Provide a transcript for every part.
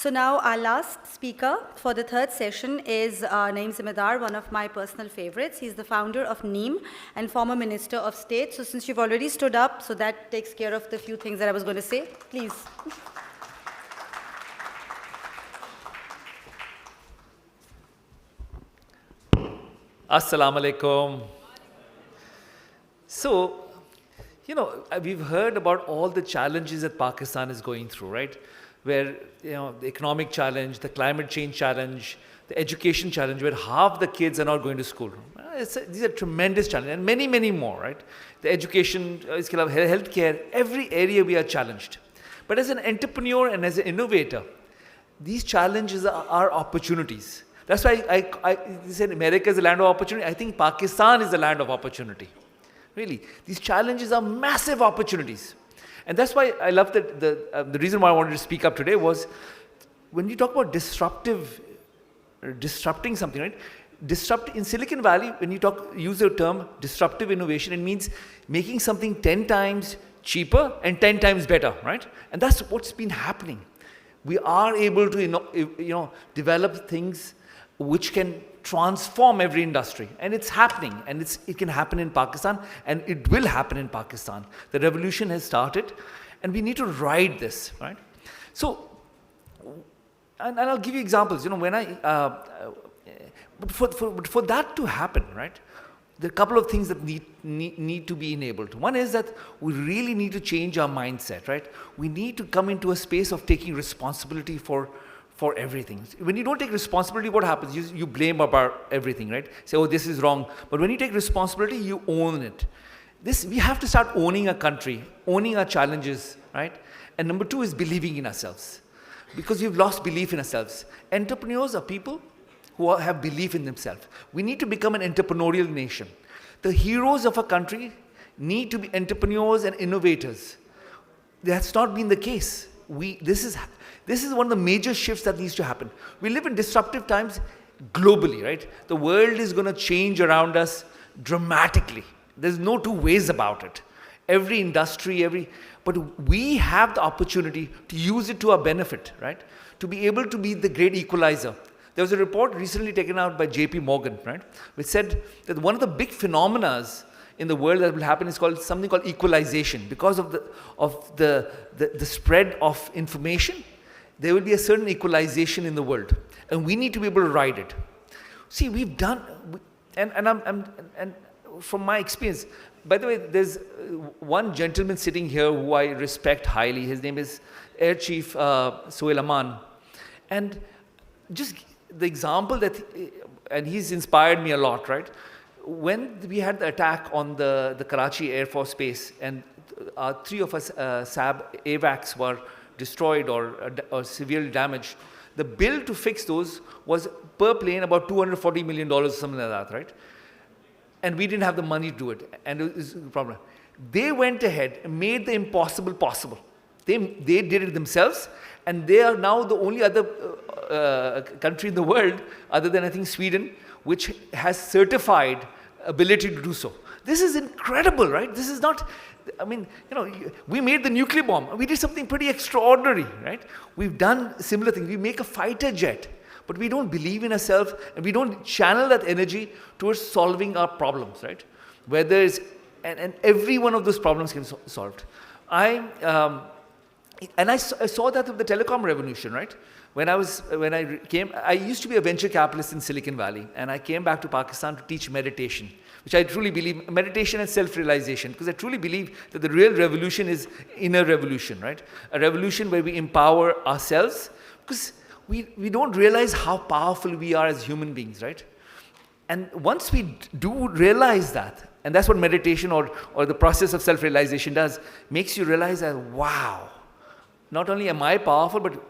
So now our last speaker for the third session is Naeem Zaminadar, one of my personal favorites. He's the founder of Neem and former Minister of State. So since you've already stood up, so that takes care of the few things that I was going to say. Please. Assalamu alaikum. So, we've heard about all the challenges that Pakistan is going through, right? Where, the economic challenge, the climate change challenge, the education challenge, where half the kids are not going to school. These are tremendous challenges, and many, many more, right? The education, healthcare, every area we are challenged. But as an entrepreneur and as an innovator, these challenges are opportunities. That's why I said America is a land of opportunity. I think Pakistan is a land of opportunity. Really, these challenges are massive opportunities. And that's why I love that the reason why I wanted to speak up today was when you talk about disrupting something, right? Disrupt in Silicon Valley, when you use the term disruptive innovation, it means making something 10 times cheaper and 10 times better, right? And that's what's been happening. We are able to develop things which can transform every industry. And it's happening. And it can happen in Pakistan. And it will happen in Pakistan. The revolution has started. And we need to ride this, right? So, and I'll give you examples. But for that to happen, right? There are a couple of things that need to be enabled. One is that we really need to change our mindset, right? We need to come into a space of taking responsibility for everything. When you don't take responsibility, what happens? You blame about everything, right? Say, oh, this is wrong. But when you take responsibility, you own it. We have to start owning our country, owning our challenges, right? And number two is believing in ourselves. Because we've lost belief in ourselves. Entrepreneurs are people who have belief in themselves. We need to become an entrepreneurial nation. The heroes of a country need to be entrepreneurs and innovators. That's not been the case. This is one of the major shifts that needs to happen. We live in disruptive times globally, right? The world is going to change around us dramatically. There's no two ways about it. Every industry, but we have the opportunity to use it to our benefit, right? To be able to be the great equalizer. There was a report recently taken out by JP Morgan, right? Which said that one of the big phenomena in the world that will happen is something called equalization. Because of the spread of information, there will be a certain equalization in the world, and we need to be able to ride it. See, we've done, and from my experience, by the way, there's one gentleman sitting here who I respect highly. His name is Air Chief Sohail Aman, and just the example and he's inspired me a lot, right? When we had the attack on the Karachi Air Force Base, and 3 of us SAB AVACs were destroyed or severely damaged, the bill to fix those was per plane about $240 million, something like that, right? And we didn't have the money to do it, and it was a problem. They went ahead and made the impossible possible. They did it themselves, and they are now the only other country in the world, other than I think Sweden, which has certified ability to do so. This is incredible, right? This is not, we made the nuclear bomb. We did something pretty extraordinary, right? We've done similar things. We make a fighter jet, but we don't believe in ourselves, and we don't channel that energy towards solving our problems, right? And every one of those problems can be solved. I saw that with the telecom revolution, right? When I came, I used to be a venture capitalist in Silicon Valley, and I came back to Pakistan to teach meditation, which I truly believe, meditation and self-realization, because I truly believe that the real revolution is inner revolution, right? A revolution where we empower ourselves, because we don't realize how powerful we are as human beings, right? And once we do realize that, and that's what meditation or the process of self-realization does, makes you realize that, wow, not only am I powerful, but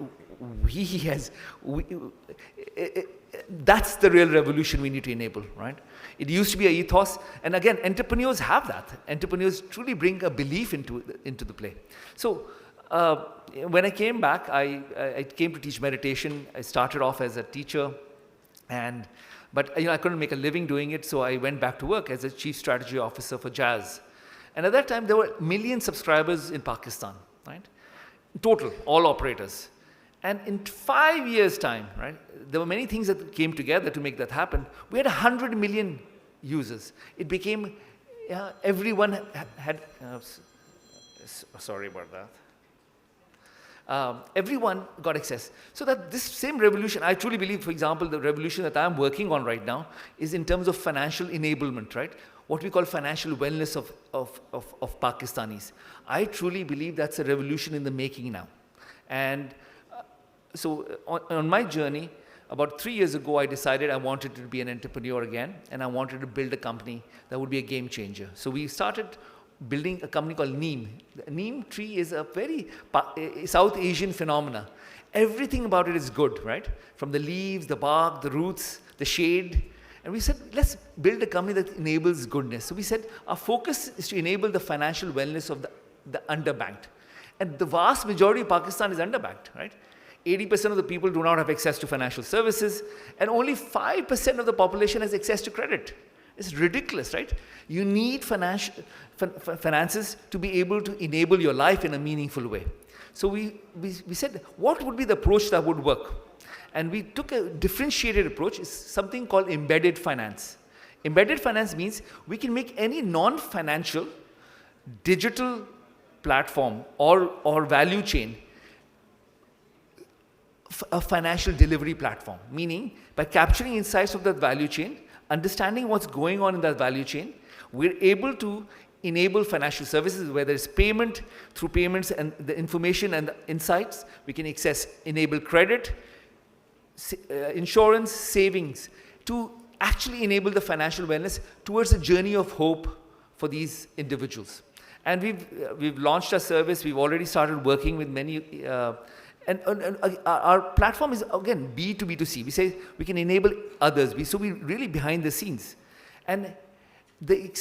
that's the real revolution we need to enable, right? It used to be an ethos, and again, entrepreneurs have that. Entrepreneurs truly bring a belief into the play. So when I came back, I came to teach meditation. I started off as a teacher, but I couldn't make a living doing it, so I went back to work as a chief strategy officer for Jazz. And at that time, there were 1 million subscribers in Pakistan, right? Total, all operators. And in 5 years' time, right, there were many things that came together to make that happen. We had 100 million users. It became, everyone had, sorry about that. Everyone got access. So that this same revolution, I truly believe, for example, the revolution that I'm working on right now is in terms of financial enablement, right? What we call financial wellness of Pakistanis. I truly believe that's a revolution in the making now. And so on my journey, about 3 years ago, I decided I wanted to be an entrepreneur again, and I wanted to build a company that would be a game changer. So we started building a company called Neem. The Neem tree is a very South Asian phenomena. Everything about it is good, right? From the leaves, the bark, the roots, the shade. And we said, let's build a company that enables goodness. So we said, our focus is to enable the financial wellness of the underbanked. And the vast majority of Pakistan is underbanked, right? 80% of the people do not have access to financial services, and only 5% of the population has access to credit. It's ridiculous, right? You need finances to be able to enable your life in a meaningful way. So we said, what would be the approach that would work? And we took a differentiated approach. It's something called embedded finance. Embedded finance means we can make any non-financial digital platform or value chain a financial delivery platform, meaning by capturing insights of that value chain, understanding what's going on in that value chain, we're able to enable financial services, whether it's payment, through payments and the information and the insights, we can enable credit, insurance, savings, to actually enable the financial wellness towards a journey of hope for these individuals. And we've launched our service, we've already started working with many, and our platform is, again, B to B2C. We say we can enable others. So we're really behind the scenes. And the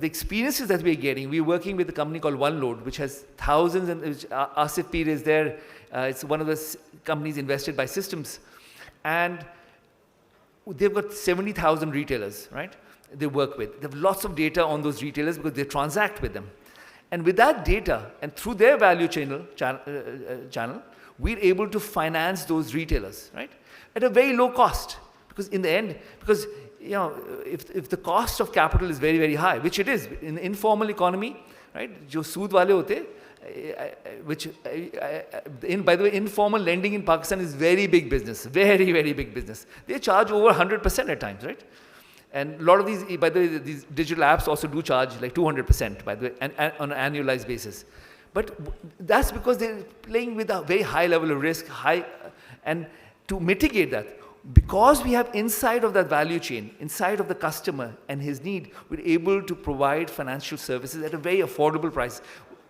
experiences that we're getting, we're working with a company called OneLoad, which has thousands, and Asif Peer is there. It's one of the companies invested by Systems. And they've got 70,000 retailers, right? They work with. They have lots of data on those retailers because they transact with them. And with that data, and through their value channel, we're able to finance those retailers, right? At a very low cost. Because in the end, because if the cost of capital is very, very high, which it is in the informal economy, right? Jo sood wale hote, which, by the way, informal lending in Pakistan is very big business, very, very big business. They charge over 100% at times, right? And a lot of these, by the way, these digital apps also do charge like 200%, by the way, and on an annualized basis. But that's because they're playing with a very high level of risk, and to mitigate that, because we have inside of that value chain, inside of the customer and his need, we're able to provide financial services at a very affordable price,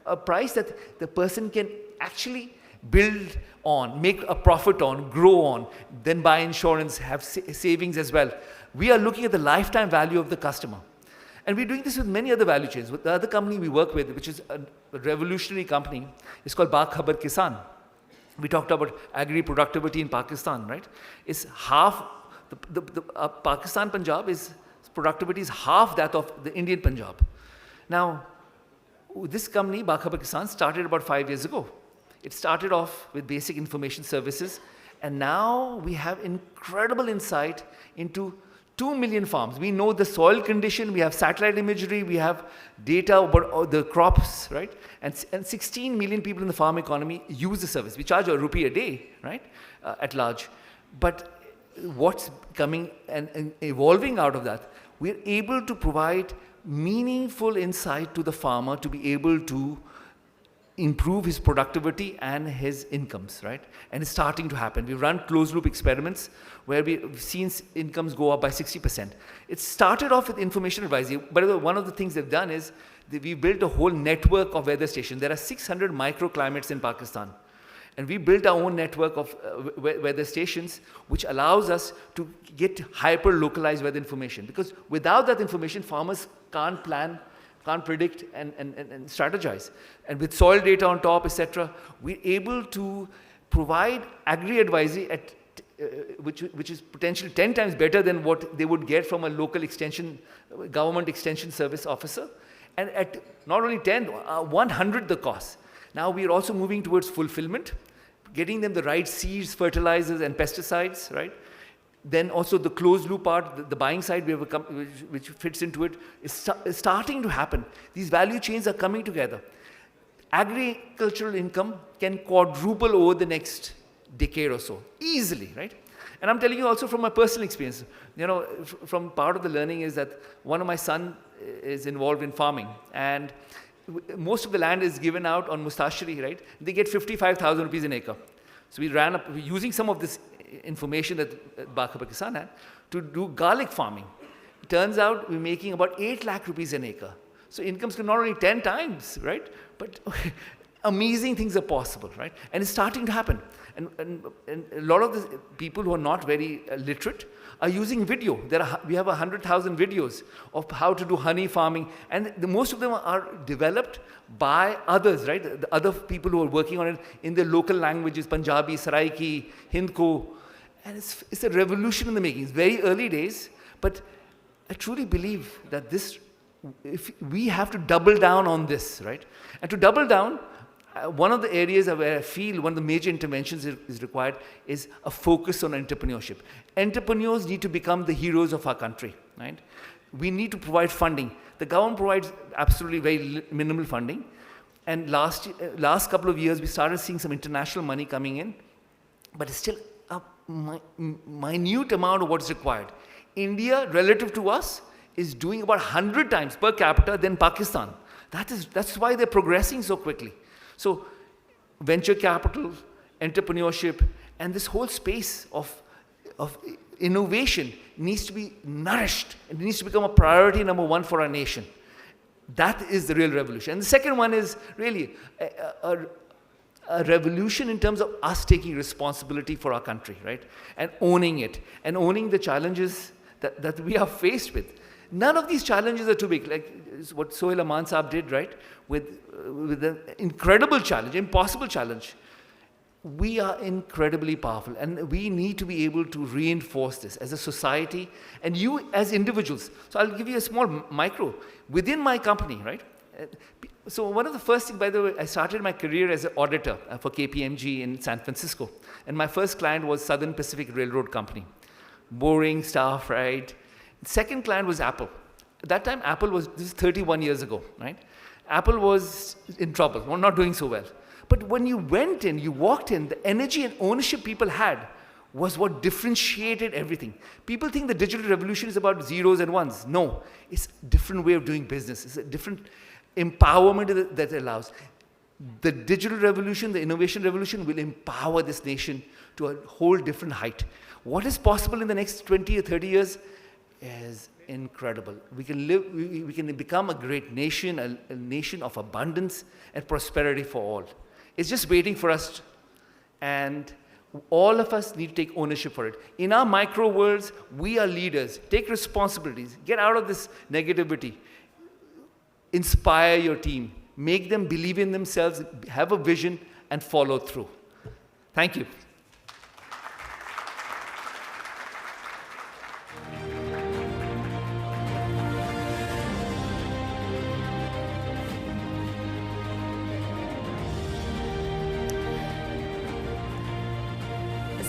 a price that the person can actually build on, make a profit on, grow on, then buy insurance, have savings as well. We are looking at the lifetime value of the customer. And we're doing this with many other value chains. With the other company we work with, which is a revolutionary company, is called Bakhabar Kisan. We talked about agri-productivity in Pakistan, right? It's half, Pakistan Punjab productivity is half that of the Indian Punjab. Now, this company, Bakhabar Kisan, started about 5 years ago. It started off with basic information services, and now we have incredible insight into 2 million farms. We know the soil condition, we have satellite imagery, we have data about the crops, right? And 16 million people in the farm economy use the service. We charge ₹1 a day, right? At large. But what's coming and evolving out of that, we're able to provide meaningful insight to the farmer to be able to improve his productivity and his incomes, right? And it's starting to happen. We've run closed-loop experiments where we've seen incomes go up by 60%. It started off with information advisory. By the way, one of the things they've done is we built a whole network of weather stations. There are 600 microclimates in Pakistan. And we built our own network of weather stations, which allows us to get hyper-localized weather information. Because without that information, farmers can't plan, can't predict and strategize. And with soil data on top, etc., we're able to provide agri-advisory at which is potentially 10 times better than what they would get from a local government extension service officer. And at not only 10, 100 the cost. Now we are also moving towards fulfillment, getting them the right seeds, fertilizers, and pesticides, right? Then also the closed loop part, the buying side, we have which fits into it, is starting to happen. These value chains are coming together. Agricultural income can quadruple over the next decade or so, easily, right? And I'm telling you also from my personal experience, from part of the learning is that one of my son is involved in farming, and most of the land is given out on Mustashiri, right? They get 55,000 rupees an acre. So we ran up, using some of this information that Bakhaba Kisan had, to do garlic farming. It turns out we're making about 8 lakh rupees an acre. So incomes can not only 10 times, right? But amazing things are possible, right? And it's starting to happen. And a lot of the people who are not very literate are using video. We have 100,000 videos of how to do honey farming, and most of them are developed by others, right? The other people who are working on it in their local languages, Punjabi, Saraiki, Hindko, and it's a revolution in the making. It's very early days, but I truly believe that if we have to double down on this, right? And to double down, one of the areas where I feel one of the major interventions is required is a focus on entrepreneurship. Entrepreneurs need to become the heroes of our country, right? We need to provide funding. The government provides absolutely very minimal funding. And last couple of years, we started seeing some international money coming in, but it's still a minute amount of what's required. India, relative to us, is doing about 100 times per capita than Pakistan. That's why they're progressing so quickly. So venture capital, entrepreneurship, and this whole space of innovation needs to be nourished. It needs to become a priority number one for our nation. That is the real revolution. And the second one is really a revolution in terms of us taking responsibility for our country, right? And owning it, and owning the challenges that we are faced with. None of these challenges are too big, like what Sohail Aman Saab did, right? With an incredible challenge, impossible challenge. We are incredibly powerful, and we need to be able to reinforce this as a society, and you as individuals. So I'll give you a small micro. Within my company, right? So one of the first things, by the way, I started my career as an auditor for KPMG in San Francisco. And my first client was Southern Pacific Railroad Company. Boring stuff, right? Second client was Apple. At that time, this is 31 years ago, right? Apple was in trouble, not doing so well. But when you walked in, the energy and ownership people had was what differentiated everything. People think the digital revolution is about zeros and ones. No, it's a different way of doing business. It's a different empowerment that allows. The digital revolution, the innovation revolution will empower this nation to a whole different height. What is possible in the next 20 or 30 years is incredible. We can become a great nation, a nation of abundance and prosperity for all. It's just waiting for us, and all of us need to take ownership for it. In our micro worlds, we are leaders. Take responsibilities. Get out of this negativity. Inspire your team. Make them believe in themselves, have a vision, and follow through. Thank you.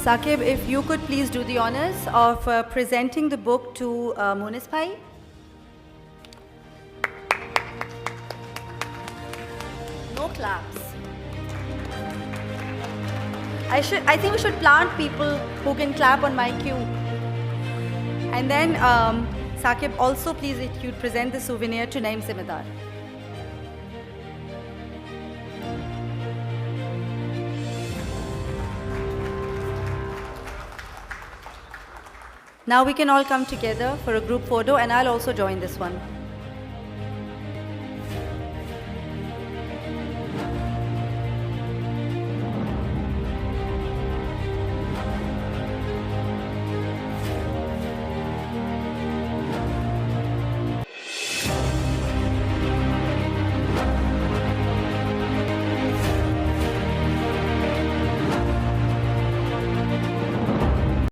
Saqib, if you could please do the honors of presenting the book to Munis Bhai. No claps. I think we should plant people who can clap on my cue. And then, Saqib, also please, if you'd present the souvenir to Naeem Zaminadar. Now we can all come together for a group photo, and I'll also join this one.